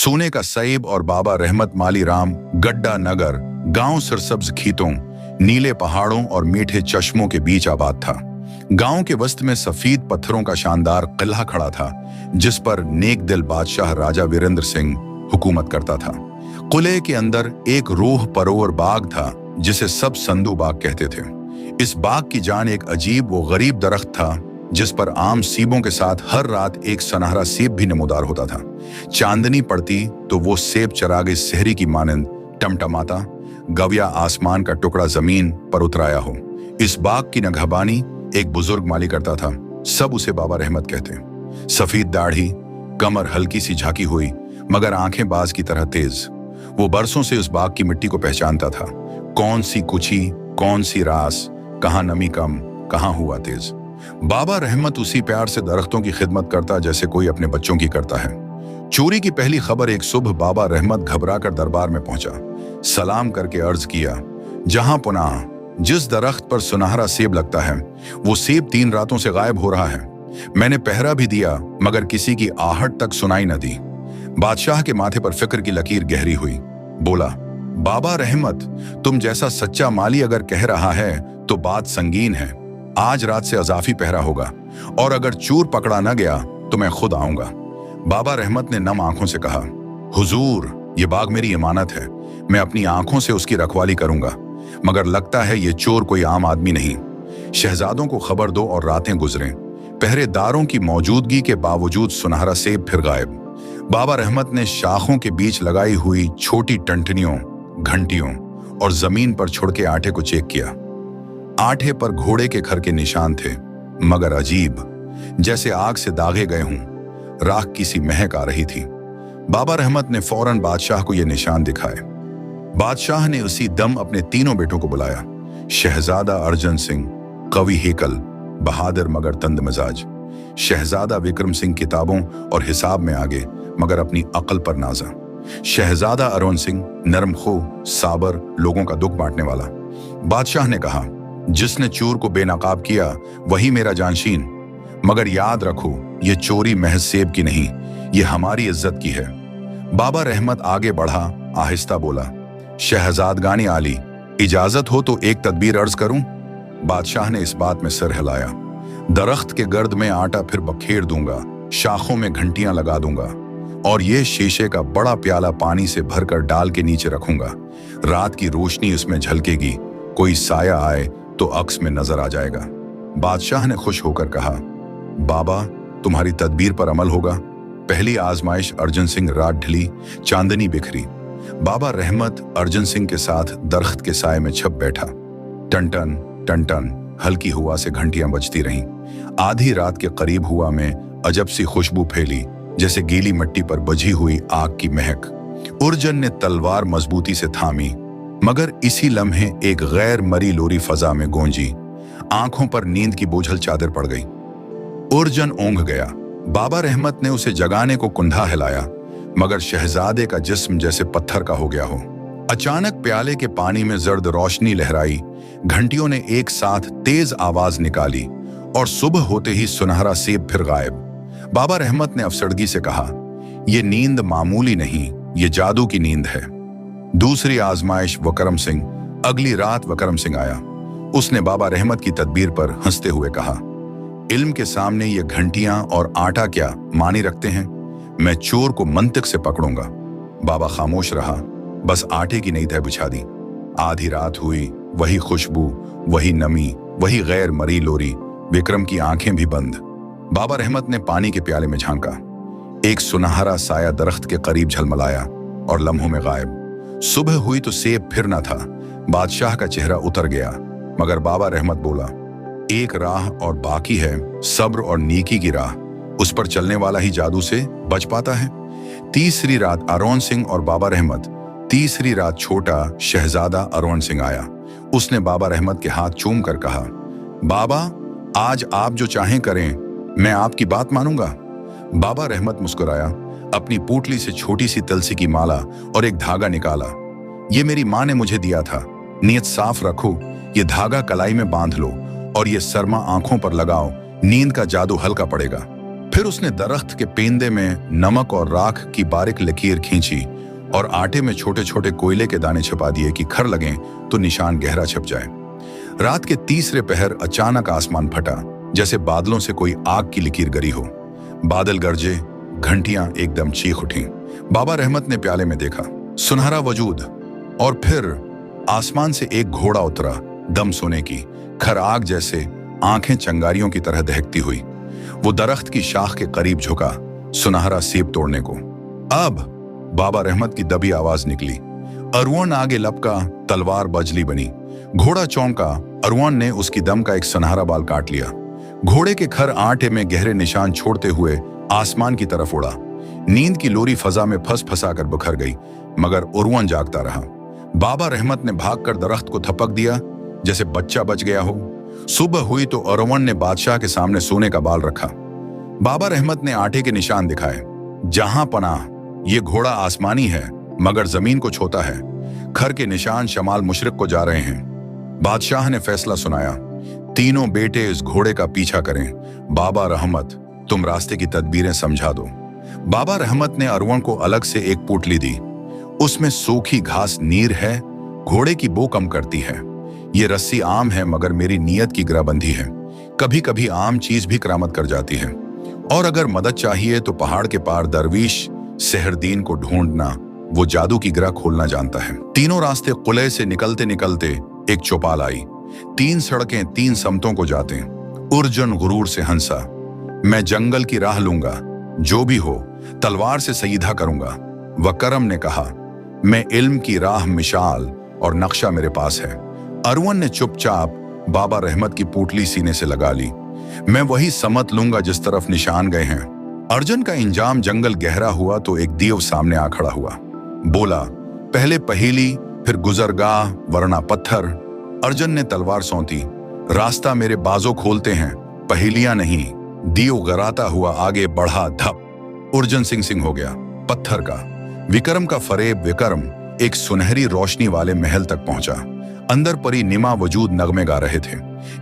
सोने का सैब और बाबा रहमत माली राम गड्ढा नगर गांव सरसब्ज खीतों, नीले पहाड़ों और मीठे चश्मों के बीच आबाद था। गांव के वस्त में सफेद पत्थरों का शानदार किला खड़ा था, जिस पर नेक दिल बादशाह राजा वीरेंद्र सिंह हुकूमत करता था। किले के अंदर एक रूह परोवर बाग था, जिसे सब संधू बाग कहते थे। इस बाग की जान एक अजीब व गरीब दरख्त था, जिस पर आम सीबों के साथ हर रात एक सुनहरा सेब भी नमूदार होता था। चांदनी पड़ती तो वो सेब चरागे सहरी की मानंद टमटमाता, गविया आसमान का टुकड़ा जमीन पर उतराया हो। इस बाग की निगहबानी एक बुजुर्ग माली करता था। सब उसे बाबा रहमत कहते। सफेद दाढ़ी, कमर हल्की सी झांकी हुई, मगर आंखें बाज की तरह तेज। वो बरसों से उस बाग की मिट्टी को पहचानता था। कौन सी कुची, कौन सी रास, कहाँ नमी कम, कहाँ हुआ तेज। बाबा रहमत उसी प्यार से दरख्तों की खिदमत करता जैसे कोई अपने बच्चों की करता है। चोरी की पहली खबर एक सुबह बाबा रहमत घबराकर दरबार में पहुंचा। सलाम करके अर्ज किया, जहां पुनाह, जिस दरख्त पर सुनहरा सेब लगता है, वो सेब 3 रातों से गायब हो रहा है। मैंने पहरा भी दिया, मगर किसी की आहट तक सुनाई न दी। बादशाह के माथे पर फिक्र की लकीर गहरी हुई। बोला, बाबा रहमत, तुम जैसा सच्चा माली अगर कह रहा है तो बात संगीन है। आज रात से अजाफी पहरा होगा, और अगर चोर पकड़ा न गया तो मैं खुद आऊंगा। बाबा रहमत ने नम आंखों से कहा, हुजूर, ये बाग मेरी इमानत है, मैं अपनी आंखों से उसकी रखवाली करूंगा, मगर लगता है ये चोर कोई आम आदमी नहीं। शहजादों को खबर दो और रातें गुजरें। पहरेदारों की मौजूदगी के बावजूद सुनहरा सेब फिर गायब। बाबा रहमत ने शाखों के बीच लगाई हुई छोटी टंटनियों, घंटियों और जमीन पर छुड़के आटे को चेक किया। आटे पर घोड़े के खर के निशान थे, मगर अजीब, जैसे आग से दागे गए हों। राख की सी महक आ रही थी। बाबा रहमत ने फौरन बादशाह को यह निशान दिखाए। बादशाह ने उसी दम अपने 3 बेटों को बुलाया। शहजादा अर्जन सिंह, कवि हेकल, बहादुर मगर तंद मिजाज। शहजादा विक्रम सिंह किताबों और हिसाब में आगे, मगर अपनी अक्ल पर नाजा। शहजादा अरुण सिंह नरम खो, साबर, लोगों का दुख बांटने वाला। बादशाह ने कहा, जिसने चोर को बेनकाब किया वही मेरा जानशीन, मगर याद रखो, ये चोरी महज सेब की नहीं, ये हमारी इज्जत की है। बाबा रहमत आगे बढ़ा, आहिस्ता बोला, शहजादगानी आली, इजाजत हो तो एक तदबीर अर्ज करूं। बादशाह ने इस बात में सिर हिलाया। दरख्त के गर्द में आटा फिर बखेर दूंगा, शाखों में घंटियां लगा दूंगा, और ये शीशे का बड़ा प्याला पानी से भरकर डाल के नीचे रखूंगा। रात की रोशनी उसमें झलकेगी, कोई साया आए तो अक्स में नजर आ जाएगा। बादशाह ने खुश होकर कहा, बाबा, तुम्हारी तदबीर पर अमल होगा। पहली आजमाइश अर्जन सिंह रात ढली, चांदनी बिखरी। बाबा रहमत अर्जन सिंह के साथ दरख्त के साए में छप बैठा। टन टन टन हल्की हुआ से घंटियां बजती रहीं। आधी रात के करीब हुआ में अजब सी खुशबू फैली, जैसे गीली मिट्टी पर बजी हुई आग की महक। उर्जन ने तलवार मजबूती से थामी, मगर इसी लम्हे एक गैर मरी लोरी फजा में गूंजी। आंखों पर नींद की बोझल चादर पड़ गई। उर्जन ऊंघ गया। बाबा रहमत ने उसे जगाने को कुंधा हिलाया, मगर शहजादे का जिस्म जैसे पत्थर का हो गया हो। अचानक प्याले के पानी में जर्द रोशनी लहराई। घंटियों ने एक साथ तेज आवाज निकाली, और सुबह होते ही सुनहरा सेब फिर गायब। बाबा रहमत ने अफसरगी से कहा, यह नींद मामूली नहीं, ये जादू की नींद है। दूसरी आजमाइश वकरम सिंह। अगली रात वकरम सिंह आया। उसने बाबा रहमत की तदबीर पर हंसते हुए कहा, इल्म के सामने ये घंटियां और आटा क्या मानी रखते हैं? मैं चोर को मंतिक से पकड़ूंगा। बाबा खामोश रहा, बस आटे की नई तह बिछा दी। आधी रात हुई, वही खुशबू, वही नमी, वही गैर मरी लोरी। विक्रम की आंखें भी बंद। बाबा रहमत ने पानी के प्याले में झांका। एक सुनहरा साया दरख्त के करीब झलमलाया और लम्हों में गायब। सुबह हुई तो सेब फिर न था। बादशाह का चेहरा उतर गया, मगर बाबा रहमत बोला, एक राह और बाकी है, सब्र और नेकी की राह। उस पर चलने वाला ही जादू से बच पाता है। तीसरी रात अरुण सिंह और बाबा रहमत। तीसरी रात छोटा शहजादा अरुण सिंह आया। उसने बाबा रहमत के हाथ चूम कर कहा, बाबा, आज आप जो चाहें करें, मैं आपकी बात मानूंगा। बाबा रहमत मुस्कुराया, अपनी पूटली से छोटी सी तुलसी की माला और एक धागा निकाला। ये मेरी माँ ने मुझे दिया था, नीयत साफ रखो, ये धागा कलाई में बांध लो और ये सरमा आंखों पर लगाओ, नींद का जादू हल्का पड़ेगा। फिर फिर उसने दरख्त के पेंदे में नमक और राख की बारीक लकीर खींची और आटे में छोटे छोटे कोयले के दाने छिपा दिए कि खर लगें तो निशान गहरा छप जाए। रात के तीसरे पहर अचानक आसमान फटा, जैसे बादलों से कोई आग की लकीर गरी हो। बादल गरजे, घंटियां एकदम चीख उठी। बाबा रहमत ने प्याले में देखा, सुनहरा वजूद, और फिर आसमान से एक घोड़ा उतरा, दम सोने की, खर आग जैसे, आंखें चंगारियों की तरह दहकती हुई। वो दरख्त की शाख के करीब झुका, सुनहरा सेब तोड़ने को। अब बाबा रहमत की दबी आवाज निकली। अरवान आगे लपका, तलवार बजली बनी। घोड़ा चौंका। अरवान ने उसकी दम का एक सुनहरा बाल काट लिया। घोड़े के खर आटे में गहरे निशान छोड़ते हुए आसमान की तरफ उड़ा। नींद की लोरी फजा में फंस फंसा कर बिखर गई, मगर अरवान जागता रहा। बाबा रहमत ने भागकर दरख्त को थपक दिया, जैसे बच्चा बच गया हो। सुबह हुई तो अरवान ने बादशाह के सामने सोने का बाल रखा। बाबा रहमत ने आटे के निशान दिखाए। जहां पनाह, ये घोड़ा आसमानी है मगर जमीन को छोता है। खर के निशान शमाल मुशरिक को जा रहे हैं। बादशाह ने फैसला सुनाया, तीनों बेटे इस घोड़े का पीछा करें। बाबा रहमत, तुम रास्ते की तदबीरें समझा दो। बाबा रहमत ने अरवान को अलग से एक पोटली दी। उसमें सूखी घास नीर है, घोड़े की बो कम करती है। ये रस्सी आम है मगर मेरी नीयत की गिराबंदी है। कभी कभी आम चीज भी करामत कर जाती है। और अगर मदद चाहिए तो पहाड़ के पार दरवीश सेहरदीन को ढूंढना, वो जादू की गिरा खोलना जानता है। तीनों रास्ते कुले से निकलते निकलते एक चौपाल आई। 3 सड़कें 3 समतों को जाते। उर्जन गुरूर से हंसा, मैं जंगल की राह लूंगा, जो भी हो तलवार से सईदा करूंगा। वकरम ने कहा, मैं इल्म की राह मिशाल और नक्शा मेरे पास है। अरवान ने चुपचाप बाबा रहमत की पोटली सीने से लगा ली। मैं वही समत लूंगा जिस तरफ निशान गए हैं। अर्जुन का इंजाम जंगल गहरा हुआ तो एक दीव सामने आ खड़ा हुआ। बोला, पहले पहेली, फिर गुजरगाह, वरना पत्थर। अर्जुन ने तलवार सौंती। रास्ता मेरे बाजों खोलते हैं, पहेलियां नहीं। दीव गराता हुआ आगे बढ़ा, धप, अर्जुन सिंह हो गया। पत्थर का विक्रम का फरेब। विक्रम एक सुनहरी रोशनी वाले महल तक पहुंचा। अंदर परी निमा वजूद नगमे गा रहे थे।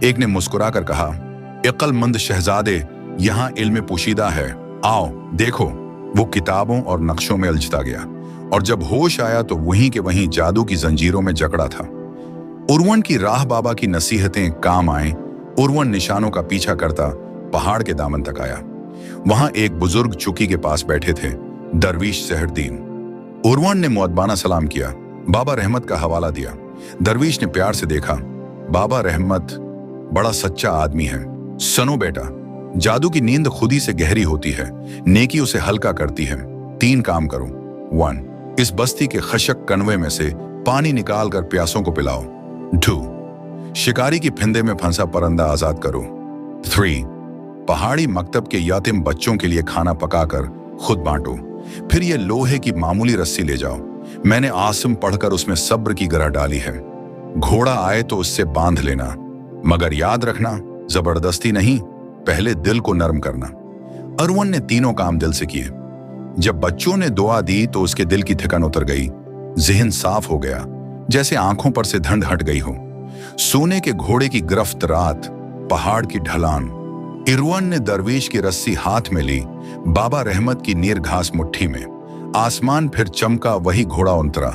एक ने मुस्कुराकर कहा, अक्लमंद शहजादे, यहाँ इल्म पोशीदा है, आओ देखो। वो किताबों और नक्शों में उलझता गया, और जब होश आया तो वहीं के वहीं जादू की जंजीरों में जकड़ा था। अरवान की राह बाबा की नसीहतें काम आए। अरवान निशानों का पीछा करता पहाड़ के दामन तक आया। वहां एक बुजुर्ग चुकी के पास बैठे थे, दरवीश सेहरदीन। अरवान ने मुअद्दबाना सलाम किया, बाबा रहमत का हवाला दिया। दरवीश ने प्यार से देखा, बाबा रहमत बड़ा सच्चा आदमी है। सुनो बेटा, जादू की नींद खुद ही से गहरी होती है, नेकी उसे हल्का करती है। 3 काम करो। 1, इस बस्ती के खशक कनवे में से पानी निकाल कर प्यासों को पिलाओ। 2, शिकारी की फिंदे में फंसा परंदा आजाद करो। 3, पहाड़ी मकतब के यातिम बच्चों के लिए खाना पकाकर खुद बांटो। फिर ये लोहे की मामूली रस्सी ले जाओ, मैंने आसिम पढ़कर उसमें सब्र की गरह डाली है। घोड़ा आए तो उससे बांध लेना, मगर याद रखना जबरदस्ती नहीं, पहले दिल को नरम करना। अरवान ने तीनों काम दिल से किए। जब बच्चों ने दुआ दी तो उसके दिल की थकन उतर गई, जहन साफ हो गया, जैसे आंखों पर से धुंध हट गई हो। सोने के घोड़े की गिरफ्त रात, पहाड़ की ढलान। अरवान ने दरवेश की रस्सी हाथ में ली, बाबा रहमत की नीर घास मुट्ठी में। आसमान फिर चमका, वही घोड़ा उतरा।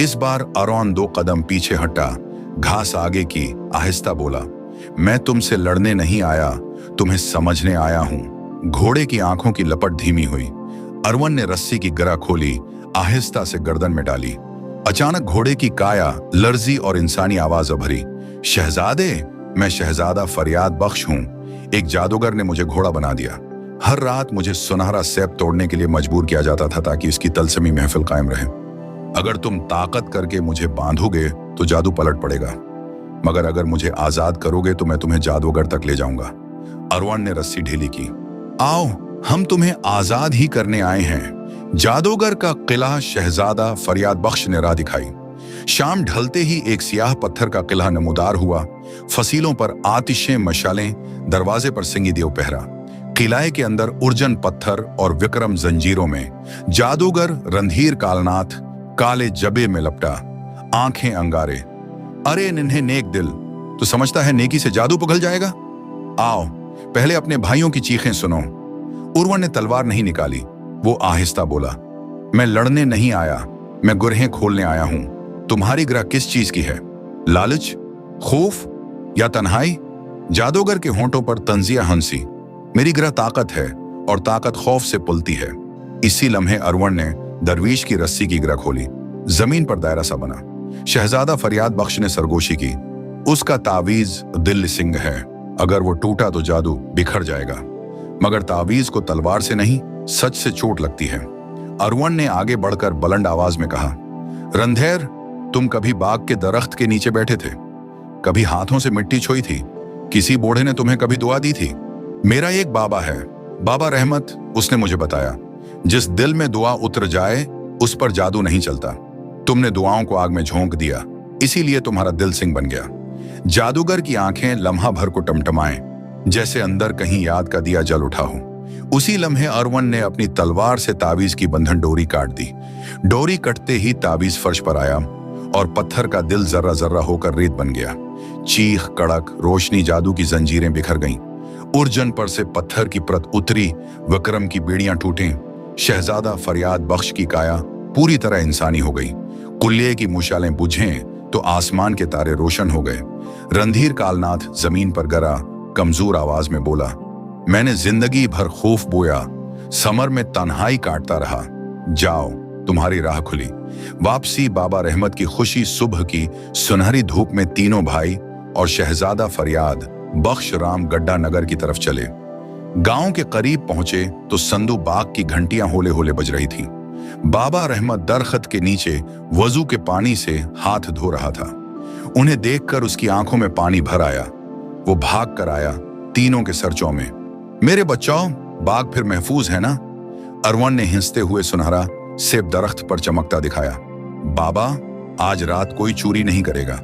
इस बार अरवान 2 कदम पीछे हटा, घास आगे की, आहिस्ता बोला, मैं तुमसे लड़ने नहीं आया, तुम्हें समझने आया हूं। घोड़े की आंखों की लपट धीमी हुई। अरवान ने रस्सी की गिरा खोली, आहिस्ता से गर्दन में डाली। अचानक घोड़े की काया लर्जी और इंसानी आवाज उभरी, शहजादे, मैं शहजादा फरियाद बख्श हूं। एक जादूगर ने मुझे घोड़ा बना दिया। हर रात मुझे सुनहरा सेब तोड़ने के लिए मजबूर किया जाता था ताकि इसकी तलसमी महफिल कायम रहे। अगर तुम ताकत करके मुझे बांधोगे तो जादू पलट पड़ेगा, मगर अगर मुझे आजाद करोगे तो मैं तुम्हें जादूगर तक ले जाऊंगा। अरवान ने रस्सी ढीली की। आओ, हम तुम्हें आजाद ही करने आए हैं। जादूगर का किला शहजादा फरियाद बख्श ने राह दिखाई। शाम ढलते ही एक सियाह पत्थर का किला नमूदार हुआ। फसीलों पर आतिशें, मशालें, दरवाजे पर सिंगी देव पहरा। किलाए के अंदर उर्जन पत्थर और विक्रम जंजीरों में। जादूगर रणधीर कालनाथ काले जबे में लपटा, आंखें अंगारे। अरे निन्हे नेक दिल, तो समझता है नेकी से जादू पिघल जाएगा? आओ, पहले अपने भाइयों की चीखें सुनो। उर्वन ने तलवार नहीं निकाली। वो आहिस्ता बोला, मैं लड़ने नहीं आया, मैं गुरहें खोलने आया हूं। तुम्हारी ग्रह किस चीज की है? लालच, खौफ या तन्हाई? जादूगर के होंठों पर तंजिया हंसी। मेरी ग्रह ताकत है और ताकत खौफ से पलती है। इसी लम्हे अरवन ने दरवीश की रस्सी की ग्रह खोली। जमीन पर दायरा सा बना। शहजादा फरियाद बख्श ने सरगोशी की, उसका तावीज दिल सिंह है, अगर वो टूटा तो जादू बिखर जाएगा। मगर तावीज को तलवार से नहीं, सच से चोट लगती है। अरवन ने आगे बढ़कर बुलंद आवाज में कहा, रंधेर, तुम कभी बाग के दरख्त के नीचे बैठे थे? कभी हाथों से मिट्टी छोई थी? किसी बूढ़े ने तुम्हें कभी दुआ दी थी? मेरा एक बाबा है, बाबा रहमत, उसने मुझे बताया, जिस दिल में दुआ उतर जाए उस पर जादू नहीं चलता। तुमने दुआओं को आग में झोंक दिया, इसीलिए तुम्हारा दिल सिंह बन गया। जादूगर की आंखें लम्हा भर को टमटमाएं, जैसे अंदर कहीं याद का दिया जल उठा हो। उसी लम्हे अरवन ने अपनी तलवार से तावीज की बंधन डोरी काट दी। डोरी कटते ही तावीज फर्श पर आया और पत्थर का दिल जर्रा जर्रा होकर रेत बन गया। चीख, कड़क, रोशनी, जादू की जंजीरें बिखर गईं। उर्जन पर से पत्थर की परत उतरी, विक्रम की बेड़ियां टूटें। शहजादा फरियाद बख्श की काया पूरी तरह इंसानी हो गई। कुल्ले की मुशालें बुझें तो आसमान के तारे रोशन हो गए। रणधीर कालनाथ जमीन पर गिरा, कमजोर आवाज में बोला, मैंने जिंदगी भर खौफ बोया, समर में तन्हाई काटता रहा। जाओ, तुम्हारी राह खुली। वापसी बाबा रहमत की खुशी सुबह की सुनहरी धूप में तीनों भाई और शहजादा फरियाद बख्श राम गड्ढा नगर की तरफ चले। गांव के करीब पहुंचे तो संधू बाग की घंटियां होले होले बज रही थी। बाबा रहमत दरख्त के नीचे वजू के पानी से हाथ धो रहा था। उन्हें देखकर उसकी आंखों में पानी भर आया। वो भाग कर आया, तीनों के सर चौमे। मेरे बच्चों, बाग फिर महफूज है ना? अरवन ने हिंसते हुए सुनहरा सेब दरख्त पर चमकता दिखाया। बाबा, आज रात कोई चोरी नहीं करेगा,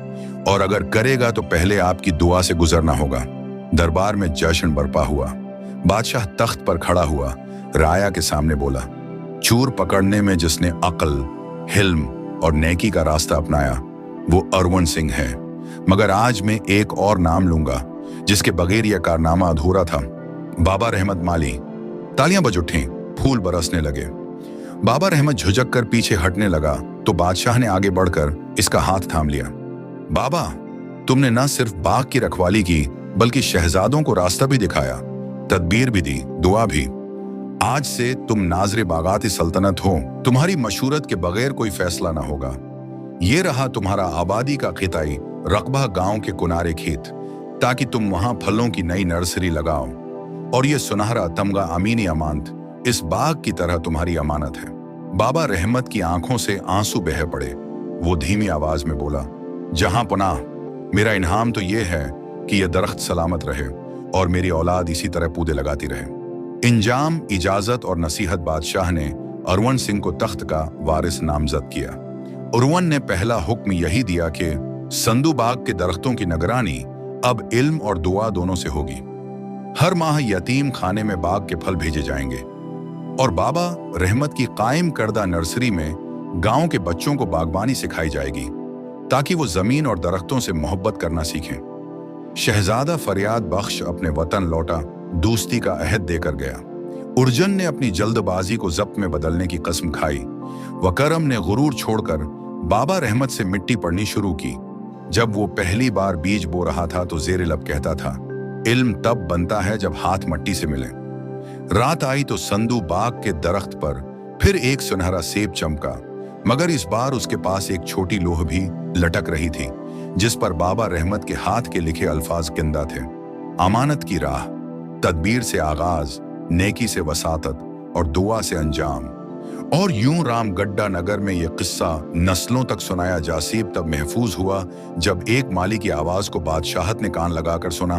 और अगर करेगा तो पहले आपकी दुआ से गुजरना होगा। दरबार में जश्न बरपा हुआ। बादशाह तख्त पर खड़ा हुआ, राया के सामने बोला, चोर पकड़ने में जिसने अक्ल, हिल्म और नेकी का रास्ता अपनाया वो अरवन सिंह है। मगर आज मैं एक और नाम लूंगा जिसके बगैर यह कारनामा अधूरा था, बाबा रहमत माली। तालियां बज उठीं, फूल बरसने लगे। बाबा रहमत झुझक कर पीछे हटने लगा तो बादशाह ने आगे बढ़कर इसका हाथ थाम लिया। बाबा, तुमने न सिर्फ बाग की रखवाली की बल्कि शहजादों को रास्ता भी दिखाया, तदबीर भी दी, दुआ भी। आज से तुम नाजरे बागात सल्तनत हो। तुम्हारी मशूरत के बगैर कोई फैसला ना होगा। ये रहा तुम्हारा आबादी का खिताई रकबा गांव के किनारे खेत, ताकि तुम वहां फलों की नई नर्सरी लगाओ। और ये सुनहरा तमगा अमीनी अमानत इस बाग की तरह तुम्हारी अमानत है। बाबा रहमत की आंखों से आंसू बह पड़े। वो धीमी आवाज में बोला, जहां पनाह, मेरा इनाम तो ये है कि यह दरख्त सलामत रहे और मेरी औलाद इसी तरह पौधे लगाती रहे। इंजाम, इजाजत और नसीहत बादशाह ने अरवन सिंह को तख्त का वारिस नामजद किया। अरवन ने पहला हुक्म यही दिया कि संधू बाग के दरख्तों की निगरानी अब इल्म और दुआ दोनों से होगी। हर माह यतीम खाने में बाग के फल भेजे जाएंगे और बाबा रहमत की कायम करदा नर्सरी में गांव के बच्चों को बागबानी सिखाई जाएगी, ताकि वो जमीन और दरख्तों से मोहब्बत करना सीखें। शहजादा फरियाद बख्श अपने वतन लौटा, दोस्ती का अहद देकर गया। उर्जन ने अपनी जल्दबाजी को जब्त में बदलने की कसम खाई। वकरम ने गुरूर छोड़कर बाबा रहमत से मिट्टी पड़नी शुरू की। जब वो पहली बार बीज बो रहा था तो जेरे लब कहता था, इल्म तब बनता है जब हाथ मट्टी से मिले। रात आई तो संधू बाग के दरख्त पर फिर एक सुनहरा सेब चमका, मगर इस बार उसके पास एक छोटी लोह भी लटक रही थी, जिस पर बाबा रहमत के हाथ के लिखे अल्फाज किंदा थे, अमानत की राह, तदबीर से आगाज, नेकी से वसातत और दुआ से अंजाम। और यूं रामगड्ढा नगर में यह किस्सा नस्लों तक सुनाया जासीब तब महफूज हुआ जब एक माली की आवाज को बादशाहत ने कान लगाकर सुना।